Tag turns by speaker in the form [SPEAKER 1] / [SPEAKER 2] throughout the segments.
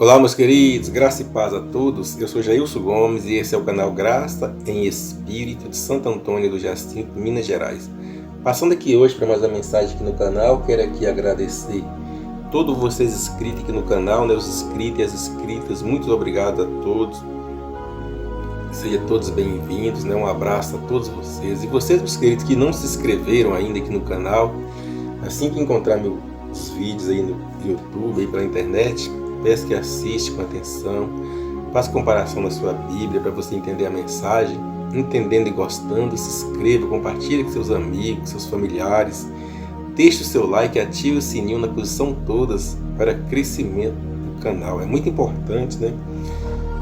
[SPEAKER 1] Olá, meus queridos, graça e paz a todos. Eu sou Jailson Gomes e esse é o canal Graça em Espírito de Santo Antônio do Jacinto, Minas Gerais. Passando aqui hoje para mais uma mensagem aqui no canal, quero aqui agradecer todos vocês inscritos aqui no canal, os inscritos e as inscritas. Muito obrigado a todos. Sejam todos bem-vindos, Um abraço a todos vocês. E vocês, meus queridos, que não se inscreveram ainda aqui no canal, assim que encontrar meus vídeos aí no YouTube, aí pela internet, peço que assista com atenção, faça comparação na sua Bíblia para você entender a mensagem. Entendendo e gostando, se inscreva, compartilhe com seus amigos, seus familiares. Deixe o seu like e ative o sininho na posição todas para crescimento do canal. É muito importante,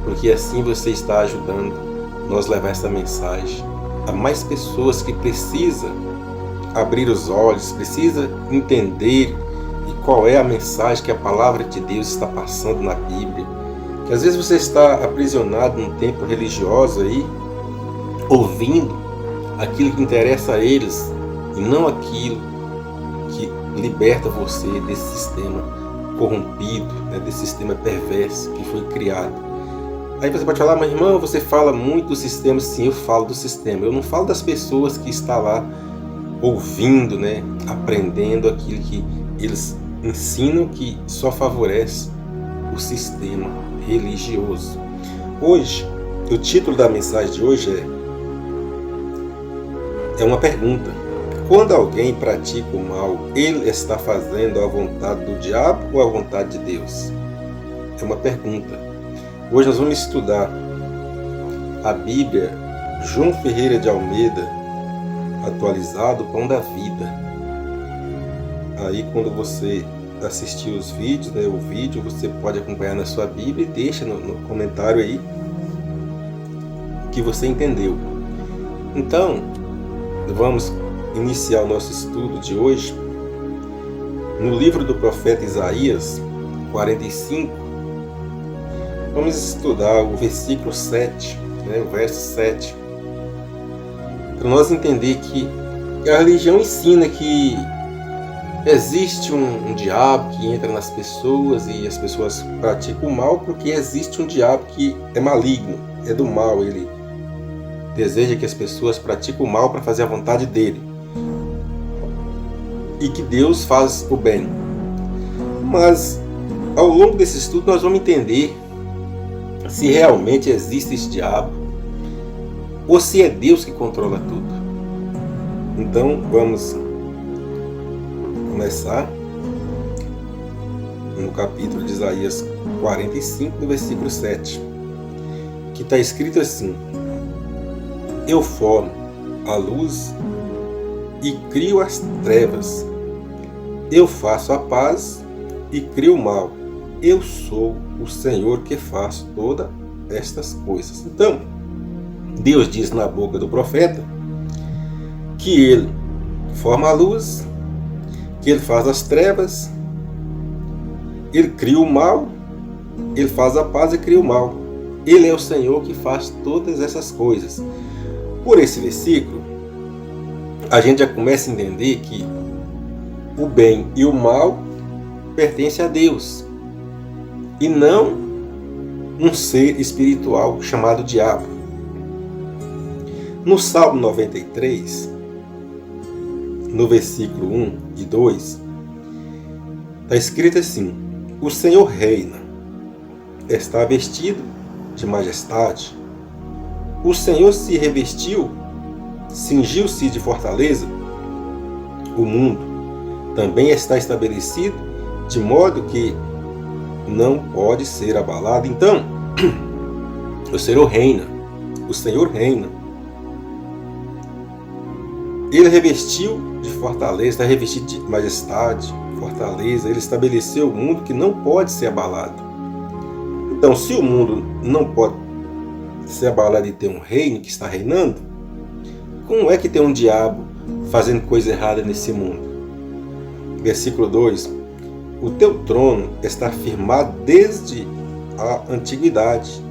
[SPEAKER 1] Porque assim você está ajudando nós levar essa mensagem a mais pessoas que precisam abrir os olhos, precisam entender qual é a mensagem que a palavra de Deus está passando na Bíblia. Que às vezes você está aprisionado num templo religioso aí, ouvindo aquilo que interessa a eles e não aquilo que liberta você desse sistema corrompido, desse sistema perverso que foi criado. Aí você pode falar, mas irmão, você fala muito do sistema. Sim, eu falo do sistema. Eu não falo das pessoas que estão lá ouvindo, aprendendo aquilo que eles ensinam, que só favorece o sistema religioso. Hoje, o título da mensagem de hoje é uma pergunta. Quando alguém pratica o mal, ele está fazendo a vontade do diabo ou a vontade de Deus? É uma pergunta. Hoje nós vamos estudar a Bíblia João Ferreira de Almeida, atualizado, Pão da Vida. Aí quando você assistir os vídeos, o vídeo, você pode acompanhar na sua Bíblia e deixa no comentário aí que você entendeu. Então, vamos iniciar o nosso estudo de hoje no livro do profeta Isaías 45. Vamos estudar o versículo 7, o verso 7, para nós entender que a religião ensina que existe um diabo que entra nas pessoas e as pessoas praticam o mal porque existe um diabo que é maligno, é do mal. Ele deseja que as pessoas pratiquem o mal para fazer a vontade dele e que Deus faz o bem. Mas ao longo desse estudo nós vamos entender se realmente existe esse diabo ou se é Deus que controla tudo. Então vamos começar no capítulo de Isaías 45, no versículo 7, que está escrito assim: Eu formo a luz e crio as trevas, eu faço a paz e crio o mal, eu sou o Senhor que faço todas estas coisas. Então, Deus diz na boca do profeta que ele forma a luz, que ele faz as trevas, ele cria o mal, ele faz a paz e cria o mal. Ele é o Senhor que faz todas essas coisas. Por esse versículo, a gente já começa a entender que o bem e o mal pertencem a Deus e não um ser espiritual chamado diabo. No Salmo 93, no versículo 1 e 2, está escrito assim: O Senhor reina, está vestido de majestade. O Senhor se revestiu, cingiu-se de fortaleza. O mundo também está estabelecido, de modo que não pode ser abalado. Então, o Senhor reina, o Senhor reina. Ele revestiu de fortaleza, está revestido de majestade, fortaleza. Ele estabeleceu o mundo que não pode ser abalado. Então, se o mundo não pode ser abalado e ter um reino que está reinando, como é que tem um diabo fazendo coisa errada nesse mundo? Versículo 2: O teu trono está firmado desde a antiguidade,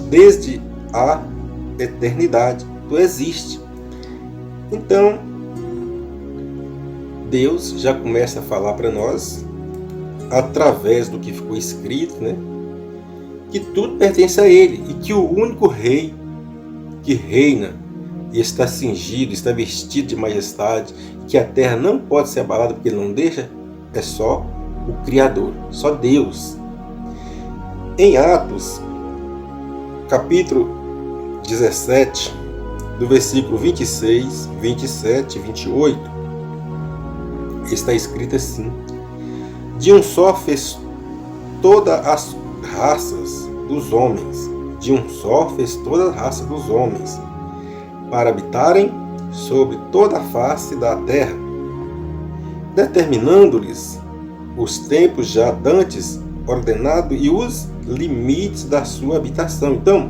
[SPEAKER 1] desde a eternidade. Tu existes. Então, Deus já começa a falar para nós, através do que ficou escrito, que tudo pertence a Ele e que o único Rei que reina e está cingido, está vestido de majestade, que a terra não pode ser abalada porque Ele não deixa, é só o Criador, só Deus. Em Atos, capítulo 17, do versículo 26, 27 e 28, está escrito assim: de um só fez todas as raças dos homens, de um só fez toda a raça dos homens, para habitarem sobre toda a face da terra, determinando-lhes os tempos já dantes ordenado e os limites da sua habitação. Então,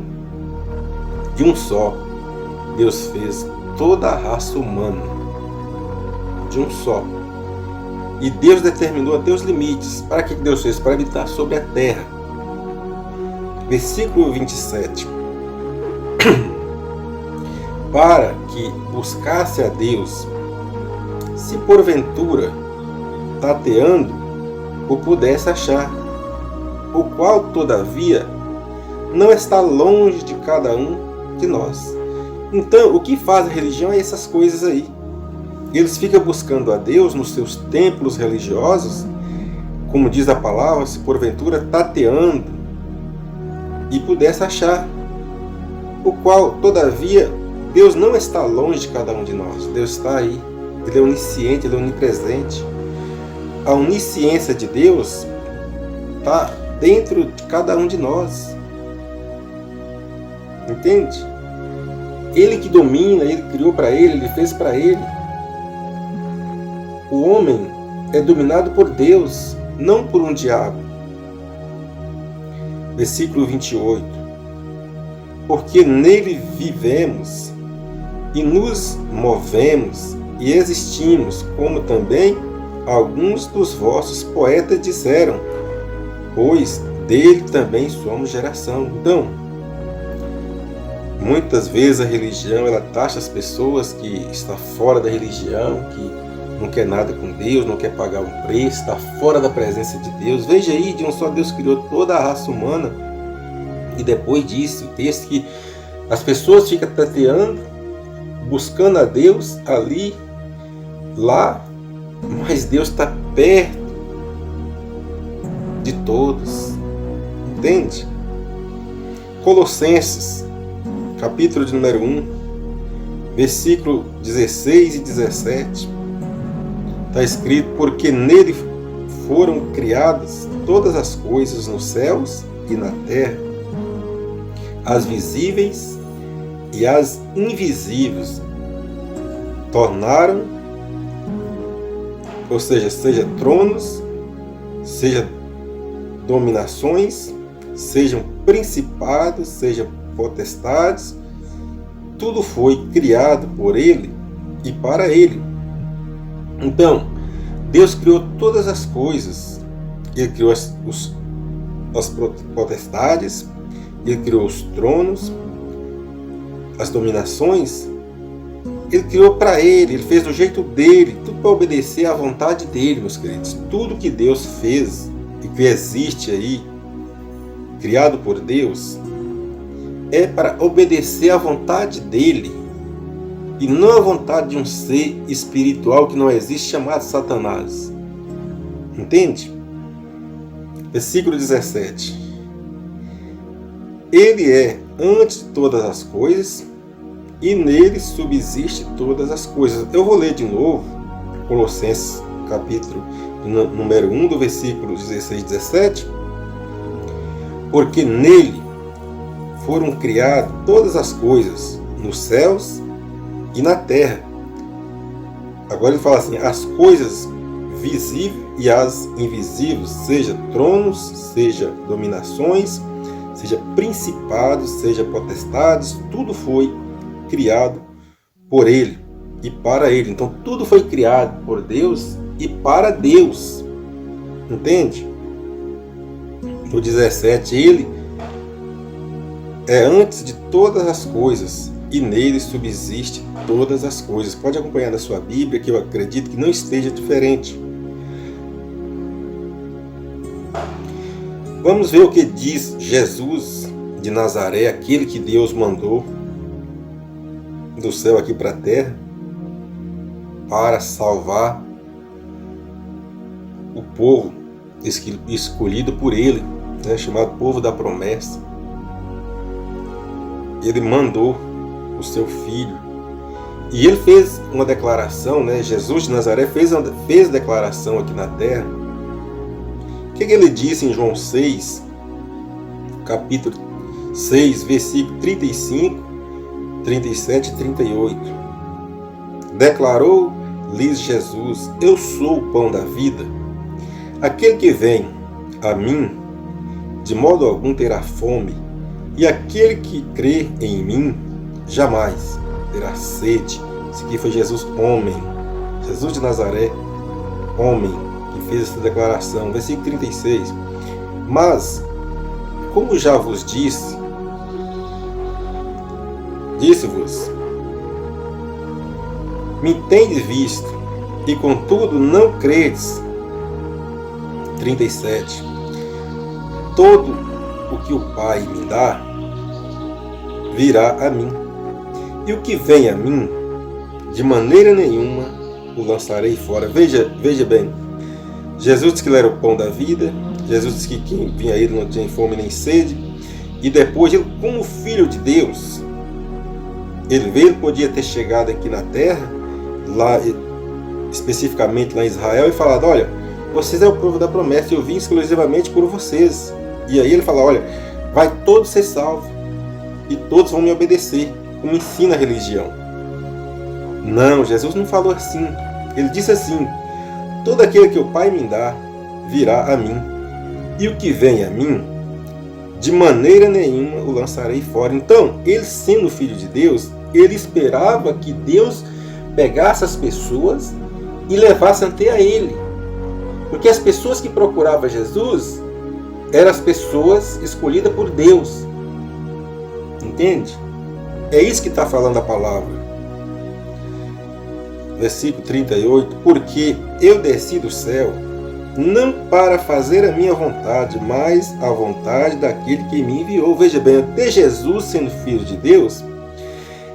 [SPEAKER 1] de um só, Deus fez toda a raça humana, de um só. E Deus determinou até os limites. Para que Deus fez? Para habitar sobre a terra. Versículo 27. Para que buscasse a Deus, se porventura, tateando, o pudesse achar, o qual, todavia, não está longe de cada um de nós. Então, o que faz a religião é essas coisas aí. Eles ficam buscando a Deus nos seus templos religiosos, como diz a palavra, se porventura tateando, e pudesse achar, o qual, todavia, Deus não está longe de cada um de nós. Deus está aí. Ele é onisciente, Ele é onipresente. A onisciência de Deus está dentro de cada um de nós. Entende? Ele que domina, Ele criou para Ele, Ele fez para Ele. O homem é dominado por Deus, não por um diabo. Versículo 28. Porque nele vivemos e nos movemos e existimos, como também alguns dos vossos poetas disseram, pois dele também somos geração. Então, muitas vezes a religião ela taxa as pessoas que estão fora da religião, que não quer nada com Deus, não quer pagar um preço, está fora da presença de Deus. Veja aí, de um só Deus criou toda a raça humana. E depois disso, o texto que as pessoas ficam tateando, buscando a Deus ali, lá, mas Deus está perto de todos. Entende? Colossenses, capítulo de número 1, versículo 16 e 17, está escrito: porque nele foram criadas todas as coisas nos céus e na terra, as visíveis e as invisíveis, tornaram, ou seja tronos, seja dominações, sejam principados, sejam potestades, tudo foi criado por Ele e para Ele. Então, Deus criou todas as coisas. Ele criou as potestades, Ele criou os tronos, as dominações. Ele criou para Ele, Ele fez do jeito dele, tudo para obedecer à vontade dele, meus queridos. Tudo que Deus fez e que existe aí, criado por Deus, é para obedecer à vontade dele e não à vontade de um ser espiritual que não existe, chamado Satanás. Entende? Versículo 17. Ele é antes de todas as coisas e nele subsiste todas as coisas. Eu vou ler de novo Colossenses capítulo número 1, do versículo 16 e 17. Porque nele foram criadas todas as coisas nos céus e na terra. Agora ele fala assim: as coisas visíveis e as invisíveis, seja tronos, seja dominações, seja principados, seja potestades, tudo foi criado por Ele e para Ele. Então tudo foi criado por Deus e para Deus. Entende? No 17, Ele é antes de todas as coisas e nele subsiste todas as coisas. Pode acompanhar na sua Bíblia, que eu acredito que não esteja diferente. Vamos ver o que diz Jesus de Nazaré, aquele que Deus mandou do céu aqui para a terra para salvar o povo escolhido por Ele, né, chamado povo da promessa. Ele mandou o seu filho e ele fez uma declaração, né? Jesus de Nazaré fez declaração aqui na terra. O que ele disse em João 6, capítulo 6, versículo 35, 37 e 38. Declarou-lhes Jesus: eu sou o pão da vida. Aquele que vem a mim, de modo algum terá fome, e aquele que crê em mim, jamais terá sede. Esse aqui foi Jesus, homem. Jesus de Nazaré, homem, que fez essa declaração. Versículo 36. Mas, como já vos disse-vos, me tendes visto, e contudo não credes. 37. Todo o que o Pai me dá, virá a mim. E o que vem a mim, de maneira nenhuma o lançarei fora. Veja bem, Jesus disse que ele era o pão da vida. Jesus disse que quem vinha a ele não tinha fome nem sede. E depois, ele, como filho de Deus, ele podia ter chegado aqui na terra, lá especificamente lá em Israel, e falado: olha, vocês é o povo da promessa, eu vim exclusivamente por vocês. E aí ele fala: olha, vai todos ser salvos e todos vão me obedecer, como ensina a religião. Não, Jesus não falou assim. Ele disse assim: todo aquele que o Pai me dá, virá a mim, e o que vem a mim, de maneira nenhuma o lançarei fora. Então, ele sendo filho de Deus, ele esperava que Deus pegasse as pessoas e levasse até a ele. Porque as pessoas que procuravam Jesus eram as pessoas escolhidas por Deus. Entende? É isso que está falando a palavra. Versículo 38. Porque eu desci do céu, não para fazer a minha vontade, mas a vontade daquele que me enviou. Veja bem, até Jesus sendo filho de Deus,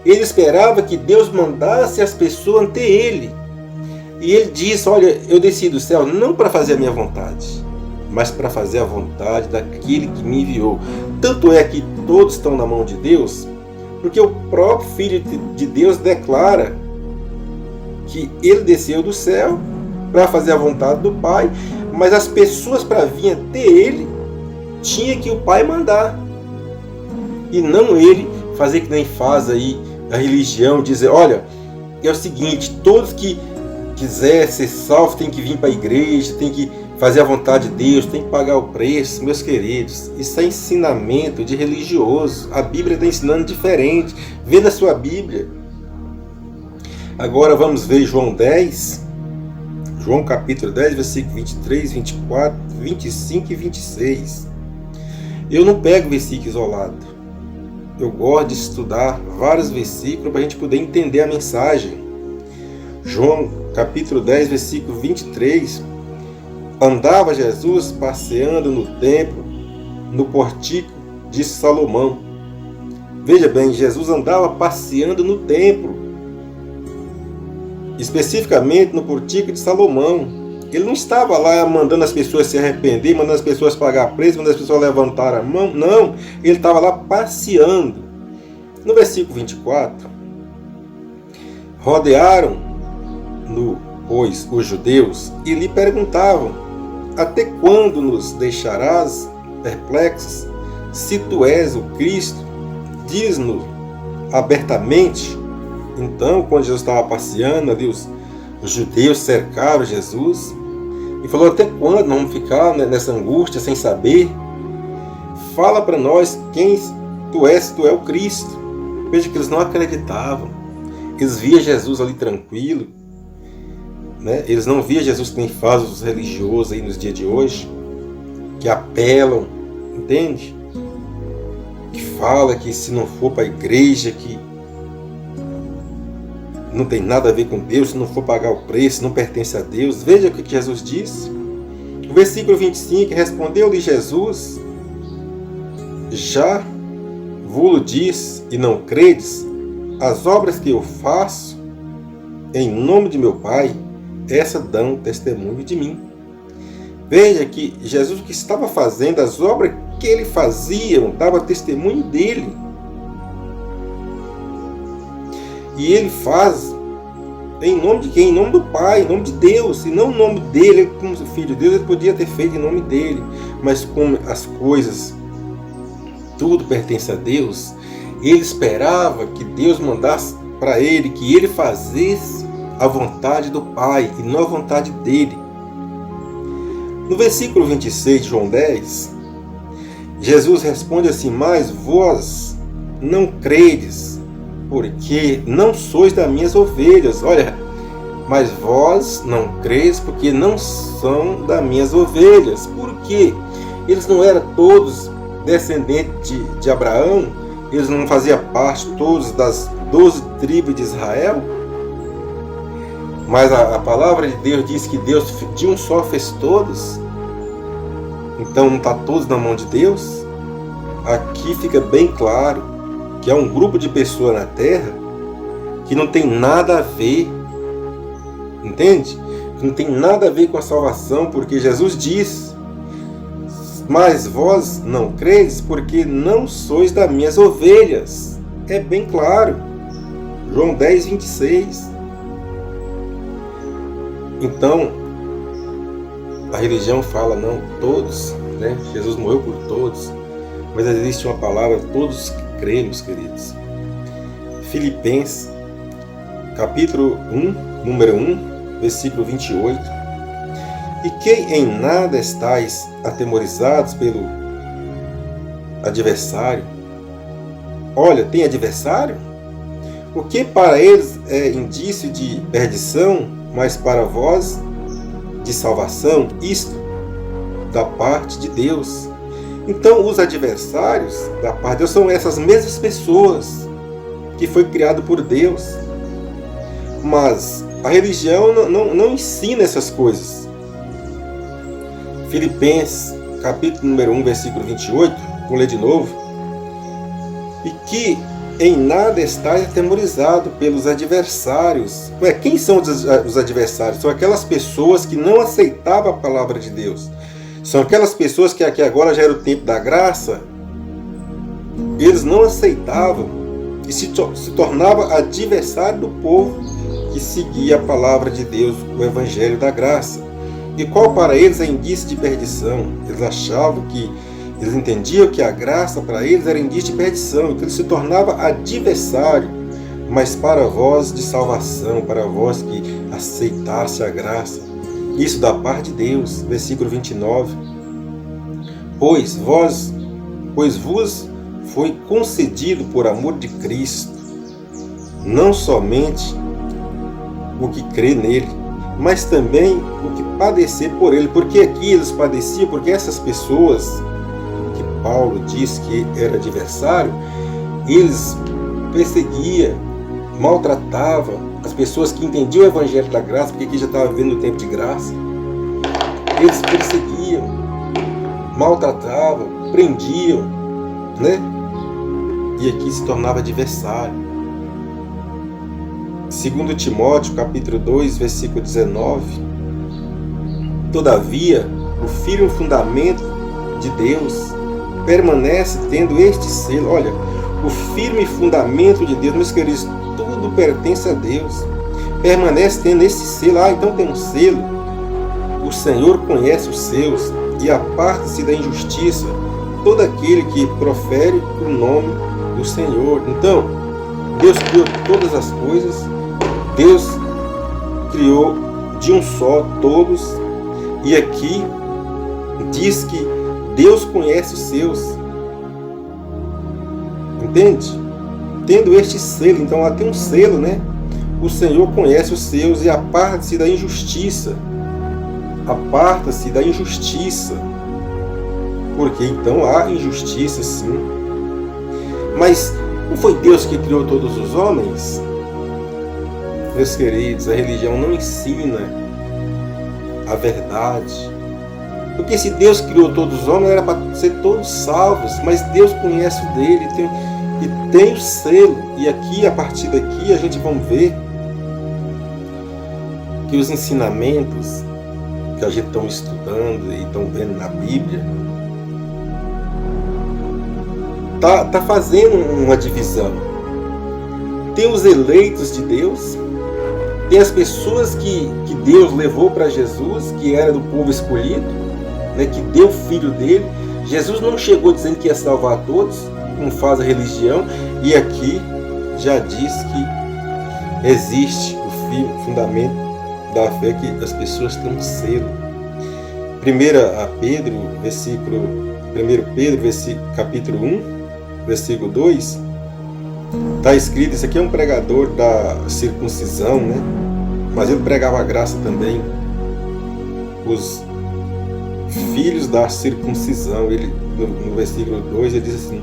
[SPEAKER 1] ele esperava que Deus mandasse as pessoas ante ele. E ele disse: olha, eu desci do céu não para fazer a minha vontade, mas para fazer a vontade daquele que me enviou. Tanto é que todos estão na mão de Deus, porque o próprio Filho de Deus declara que ele desceu do céu para fazer a vontade do Pai, mas as pessoas para vir até ele tinha que o Pai mandar, e não ele fazer que nem faz aí a religião, dizer: olha, é o seguinte, todos que quiser ser salvo tem que vir para a igreja, tem que fazer a vontade de Deus, tem que pagar o preço. Meus queridos, isso é ensinamento de religioso. A Bíblia está ensinando diferente. Vê na sua Bíblia. Agora vamos ver João 10. João capítulo 10, versículo 23, 24, 25 e 26. Eu não pego versículo isolado. Eu gosto de estudar vários versículos para a gente poder entender a mensagem. João capítulo 10, versículo 23. Andava Jesus passeando no templo, no portico de Salomão. Veja bem, Jesus andava passeando no templo, especificamente no portico de Salomão. Ele não estava lá mandando as pessoas se arrepender, mandando as pessoas pagar preço, mandando as pessoas levantar a mão. Não, ele estava lá passeando. No versículo 24, rodearam-no, pois, os judeus, e lhe perguntavam: até quando nos deixarás perplexos? Se tu és o Cristo, diz-nos abertamente. Então, quando Jesus estava passeando ali, os judeus cercaram Jesus e falou: até quando nós vamos ficar nessa angústia sem saber? Fala para nós quem tu és, se tu é o Cristo. Veja que eles não acreditavam. Eles viam Jesus ali tranquilo, né? Eles não viam Jesus que nem fazem os religiosos aí nos dias de hoje, que apelam, entende? Que fala que se não for para a igreja, que não tem nada a ver com Deus, se não for pagar o preço, não pertence a Deus. Veja o que Jesus disse. O versículo 25, respondeu-lhe Jesus: já vos diz e não credes, as obras que eu faço em nome de meu Pai, essa dão testemunho de mim. Veja que Jesus, o que estava fazendo, as obras que ele fazia, dava testemunho dele. E ele faz em nome de quem? Em nome do Pai, em nome de Deus, e não em nome dele, como filho de Deus, ele podia ter feito em nome dele, mas como as coisas, tudo pertence a Deus, ele esperava que Deus mandasse para ele, que ele fizesse a vontade do Pai e não a vontade dele. No versículo 26 de João 10, Jesus responde assim: mas vós não credes, porque não sois das minhas ovelhas. Olha, mas vós não credes porque não são das minhas ovelhas. Por quê? Eles não eram todos descendentes de Abraão? Eles não faziam parte todos das 12 tribos de Israel? Mas a palavra de Deus diz que Deus de um só fez todos. Então não está todos na mão de Deus? Aqui fica bem claro que há um grupo de pessoas na terra que não tem nada a ver, entende? Que não tem nada a ver com a salvação, porque Jesus diz: mas vós não credes porque não sois das minhas ovelhas. É bem claro. João 10, 26. Então, a religião fala, não, todos, né? Jesus morreu por todos. Mas existe uma palavra, todos que cremos, queridos. Filipenses, capítulo 1, número 1, versículo 28. E que em nada estáis atemorizados pelo adversário. Olha, tem adversário? O que para eles é indício de perdição, mas para vós de salvação, isto da parte de Deus. Então os adversários da parte de Deus são essas mesmas pessoas que foi criado por Deus. Mas a religião não ensina essas coisas. Filipenses, capítulo número 1, versículo 28, vou ler de novo. E que em nada estáis atemorizados pelos adversários. Quem são os adversários? São aquelas pessoas que não aceitavam a palavra de Deus. São aquelas pessoas que aqui agora já era o tempo da graça. Eles não aceitavam e se tornavam adversário do povo que seguia a palavra de Deus, o evangelho da graça. E qual para eles é indício de perdição? Eles achavam que eles entendiam que a graça para eles era indício de perdição, então ele se tornava adversário, mas para vós de salvação, para vós que aceitasse a graça, isso da parte de Deus. Versículo 29, pois vos foi concedido por amor de Cristo, não somente o que crê nele, mas também o que padecer por ele. Porque aqui eles padeciam, porque essas pessoas Paulo diz que era adversário, eles perseguiam, maltratavam as pessoas que entendiam o evangelho da graça, porque aqui já estava vivendo o tempo de graça. Eles perseguiam, maltratavam, prendiam, né? E aqui se tornava adversário. 2 Timóteo, capítulo 2, versículo 19. Todavia, o firme fundamento de Deus permanece tendo este selo. Olha, o firme fundamento de Deus, meus queridos, tudo pertence a Deus. Permanece tendo esse selo. Então tem um selo. O Senhor conhece os seus e aparta-se da injustiça todo aquele que profere o nome do Senhor. Então, Deus criou todas as coisas. Deus criou de um só todos. E aqui diz que Deus conhece os seus. Entende? Tendo este selo, então lá tem um selo, né? O Senhor conhece os seus e aparta-se da injustiça. Aparta-se da injustiça. Porque então há injustiça, sim. Mas não foi Deus que criou todos os homens? Meus queridos, a religião não ensina a verdade. Porque se Deus criou todos os homens, era para ser todos salvos, mas Deus conhece o dele e tem o selo. E aqui, a partir daqui, a gente vai ver que os ensinamentos que a gente está estudando e estão vendo na Bíblia tá fazendo uma divisão. Tem os eleitos de Deus, tem as pessoas que Deus levou para Jesus, que era do povo escolhido, né, que deu o filho dele. Jesus não chegou dizendo que ia salvar todos, como faz a religião, e aqui já diz que existe o fundamento da fé, que as pessoas têm um selo. 1 Pedro, capítulo 1, versículo 2, está escrito, isso aqui é um pregador da circuncisão, né? Mas ele pregava a graça também. Os filhos da circuncisão, ele, no versículo 2, ele diz assim: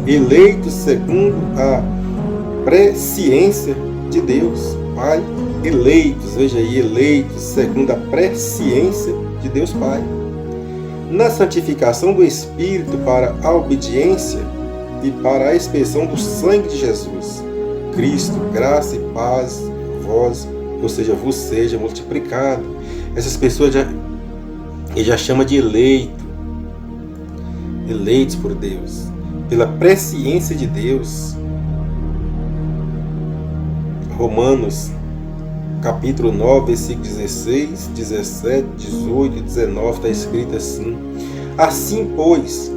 [SPEAKER 1] eleitos segundo a presciência de Deus Pai. Eleitos, veja aí, eleitos segundo a presciência de Deus Pai, na santificação do Espírito para a obediência e para a expiação do sangue de Jesus Cristo, graça e paz vós, ou seja, vos seja multiplicado. Essas pessoas ele já chama de eleitos por Deus, pela presciência de Deus. Romanos capítulo 9, versículo 16, 17, 18 e 19 está escrito assim: assim, pois,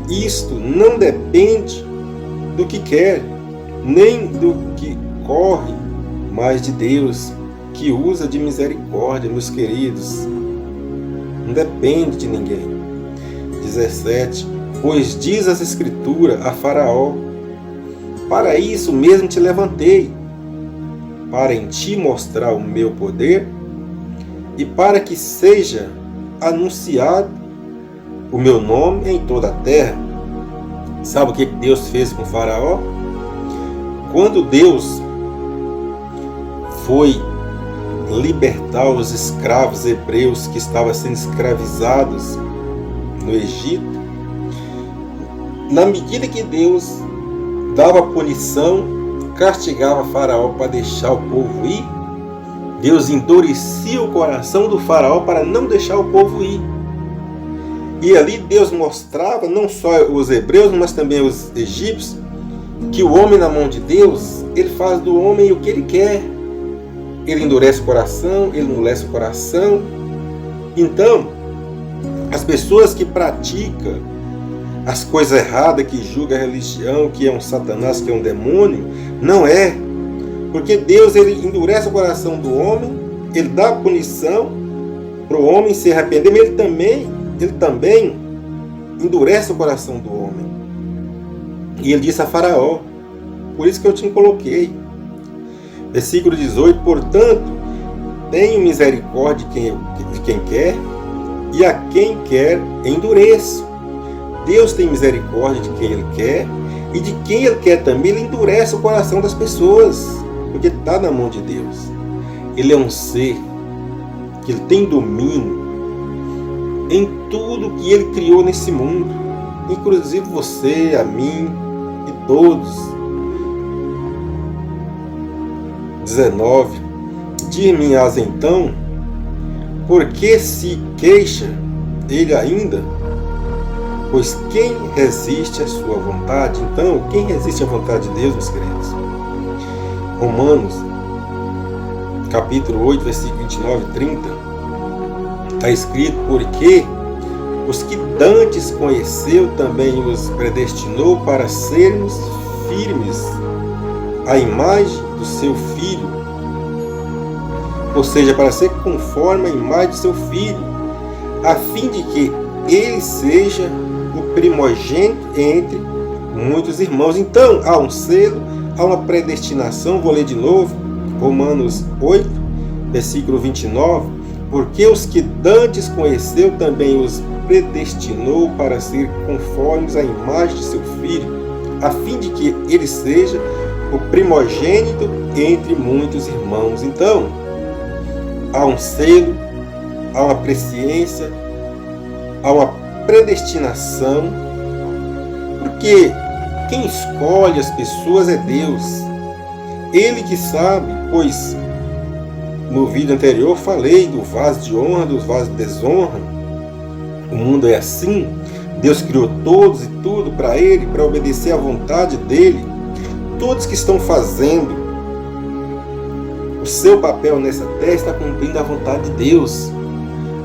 [SPEAKER 1] isto não depende do que quer, nem do que corre, mas de Deus, que usa de misericórdia, meus queridos. Não depende de ninguém. 17, pois diz as Escrituras a Faraó: para isso mesmo te levantei, para em ti mostrar o meu poder e para que seja anunciado o meu nome em toda a terra. Sabe o que Deus fez com Faraó? Quando Deus foi libertar os escravos hebreus que estavam sendo escravizados no Egito, na medida que Deus dava punição, castigava Faraó para deixar o povo ir, Deus endurecia o coração do Faraó para não deixar o povo ir. E ali Deus mostrava, não só os hebreus, mas também os egípcios, que o homem na mão de Deus, ele faz do homem o que ele quer. Ele endurece o coração, ele endurece o coração. Então, as pessoas que praticam as coisas erradas, que julgam a religião, que é um satanás, que é um demônio, não é. Porque Deus, ele endurece o coração do homem, ele dá punição para o homem se arrepender, mas ele também endurece o coração do homem. E ele disse a Faraó: por isso que eu te coloquei. Versículo 18, portanto, tenho misericórdia de quem quer, e a quem quer endureço. Deus tem misericórdia de quem Ele quer, e de quem Ele quer também, Ele endurece o coração das pessoas, porque está na mão de Deus. Ele é um ser que Ele tem domínio em tudo que Ele criou nesse mundo, inclusive você, a mim e todos. 19, dir-me-ás então, por que se queixa ele ainda? Pois quem resiste à sua vontade? Então, quem resiste à vontade de Deus, meus queridos? Romanos, capítulo 8, versículo 29 e 30, está escrito: porque os que dantes conheceu também os predestinou para sermos firmes à imagem do seu Filho, ou seja, para ser conforme a imagem do seu Filho, a fim de que ele seja o primogênito entre muitos irmãos. Então, há um selo, há uma predestinação. Vou ler de novo, Romanos 8, versículo 29. Porque os que dantes conheceu também os predestinou para ser conformes à imagem de seu Filho, a fim de que ele seja o primogênito entre muitos irmãos. Então, há um selo, há uma presciência, há uma predestinação, porque quem escolhe as pessoas é Deus. Ele que sabe, pois no vídeo anterior falei do vaso de honra, dos vasos de desonra. O mundo é assim. Deus criou todos e tudo para Ele, para obedecer à vontade dEle. Todos que estão fazendo o seu papel nessa terra estão cumprindo a vontade de Deus.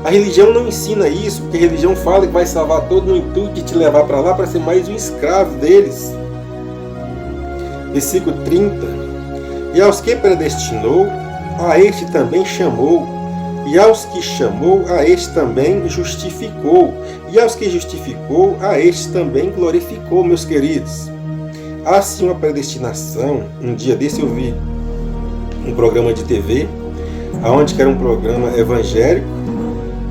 [SPEAKER 1] A religião não ensina isso, porque a religião fala que vai salvar todo no intuito de te levar para lá para ser mais um escravo deles. Versículo 30. E aos que predestinou, a este também chamou. E aos que chamou, a este também justificou. E aos que justificou, a este também glorificou, meus queridos. Há sim uma predestinação. Um dia desse eu vi um programa de TV, onde que era um programa evangélico,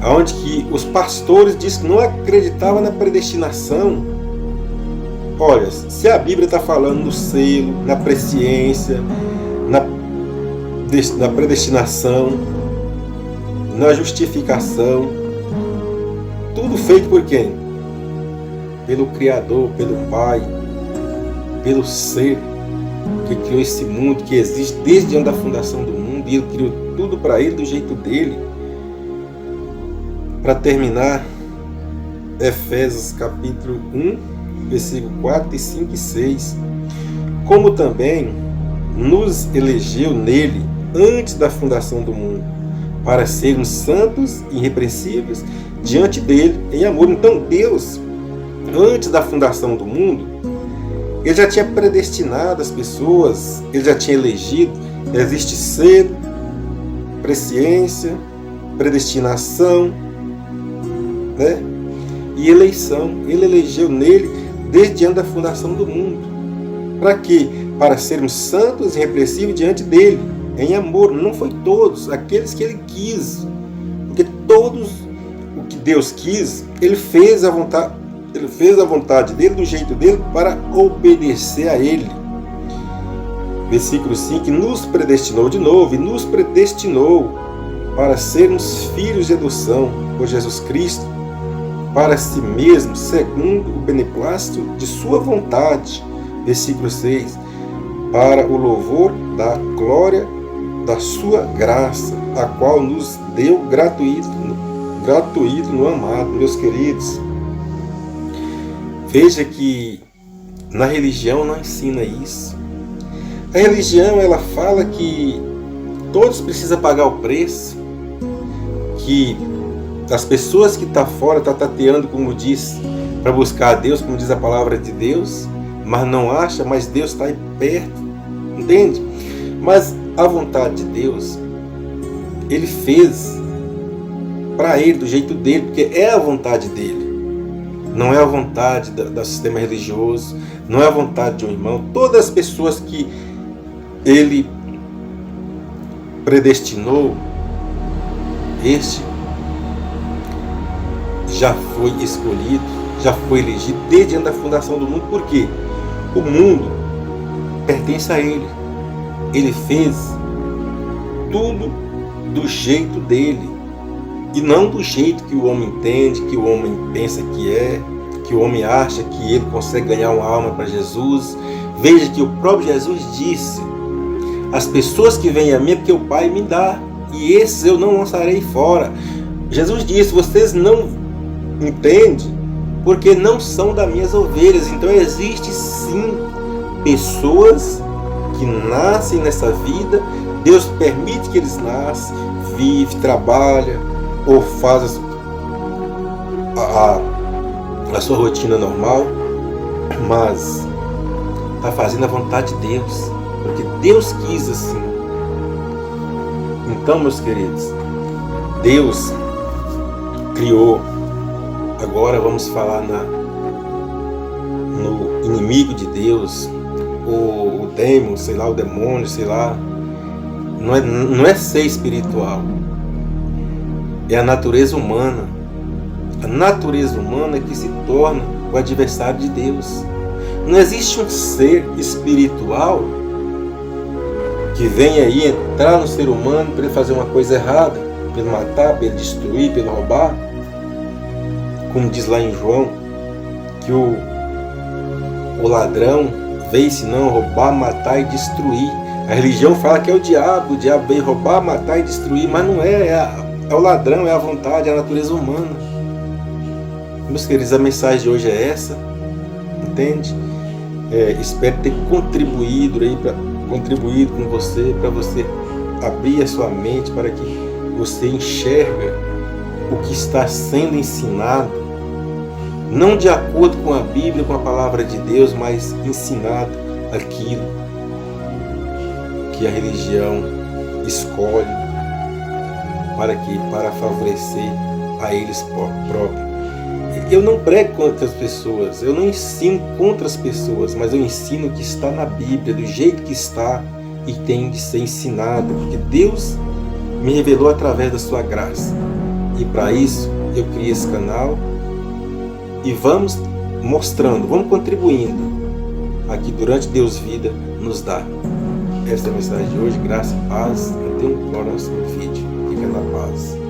[SPEAKER 1] onde que os pastores disseram que não acreditavam na predestinação. Olha, se a Bíblia está falando no selo, na presciência, na predestinação, na justificação, tudo feito por quem? Pelo Criador, pelo Pai, pelo Ser que criou esse mundo, que existe desde antes da fundação do mundo, e Ele criou tudo para Ele do jeito dele. Para terminar, Efésios capítulo 1, versículo 4, 5 e 6. Como também nos elegeu nele antes da fundação do mundo, para sermos santos e irrepreensíveis diante dele em amor. Então Deus, antes da fundação do mundo, Ele já tinha predestinado as pessoas, Ele já tinha elegido. Existe ser, presciência, predestinação, né? E eleição. Ele elegeu nele desde antes da fundação do mundo. Para quê? Para sermos santos e irrepreensíveis diante dele, em amor. Não foi todos, aqueles que ele quis. Porque todos o que Deus quis, ele fez a vontade dele, do jeito dele, para obedecer a ele. Versículo 5, nos predestinou de novo, e nos predestinou para sermos filhos de adoção por Jesus Cristo, para si mesmo, segundo o beneplácito de sua vontade. Versículo 6, para o louvor da glória da sua graça, a qual nos deu gratuito no amado. Meus queridos, veja que na religião não ensina isso. A religião, ela fala que todos precisam pagar o preço, que as pessoas que estão fora estão tateando, como diz, para buscar a Deus, como diz a palavra de Deus, mas não acha, mas Deus está aí perto, entende? Mas a vontade de Deus, Ele fez para Ele, do jeito dele, porque é a vontade dele. Não é a vontade do sistema religioso, não é a vontade de um irmão. Todas as pessoas que Ele predestinou, este já foi escolhido, já foi elegido desde antes da fundação do mundo. Por quê? O mundo pertence a Ele. Ele fez tudo do jeito dele, e não do jeito que o homem entende, que o homem pensa que o homem acha que ele consegue ganhar uma alma para Jesus. Veja que o próprio Jesus disse: as pessoas que vêm a mim é porque o Pai me dá, e esses eu não lançarei fora. Jesus disse: vocês não entendem porque não são das minhas ovelhas. Então existe sim pessoas que nascem nessa vida, Deus permite que eles nasçam, vivem, trabalham, ou fazem a sua rotina normal, mas está fazendo a vontade de Deus, porque Deus quis assim. Então, meus queridos, Deus criou. Agora vamos falar no inimigo de Deus, o demo, sei lá, o demônio, sei lá. Não é ser espiritual, é a natureza humana. A natureza humana é que se torna o adversário de Deus. Não existe um ser espiritual que venha aí entrar no ser humano para ele fazer uma coisa errada, para ele matar, para ele destruir, para ele roubar. como diz lá em João, que o ladrão veio senão roubar, matar e destruir. A religião fala que é o diabo veio roubar, matar e destruir, mas não é, é o ladrão, é a vontade, é a natureza humana. Meus queridos, a mensagem de hoje é essa, entende? Espero ter contribuído com você, para você abrir a sua mente, para que você enxerga o que está sendo ensinado, não de acordo com a Bíblia, com a palavra de Deus, mas ensinado aquilo que a religião escolhe para favorecer a eles próprios. Eu não prego contra as pessoas, eu não ensino contra as pessoas, mas eu ensino o que está na Bíblia, do jeito que está e tem de ser ensinado, porque Deus me revelou através da sua graça. E para isso eu criei esse canal e vamos mostrando, vamos contribuindo aqui durante Deus Vida nos dá. Essa é a mensagem de hoje, graça e paz. Até um próximo vídeo. Fica na paz.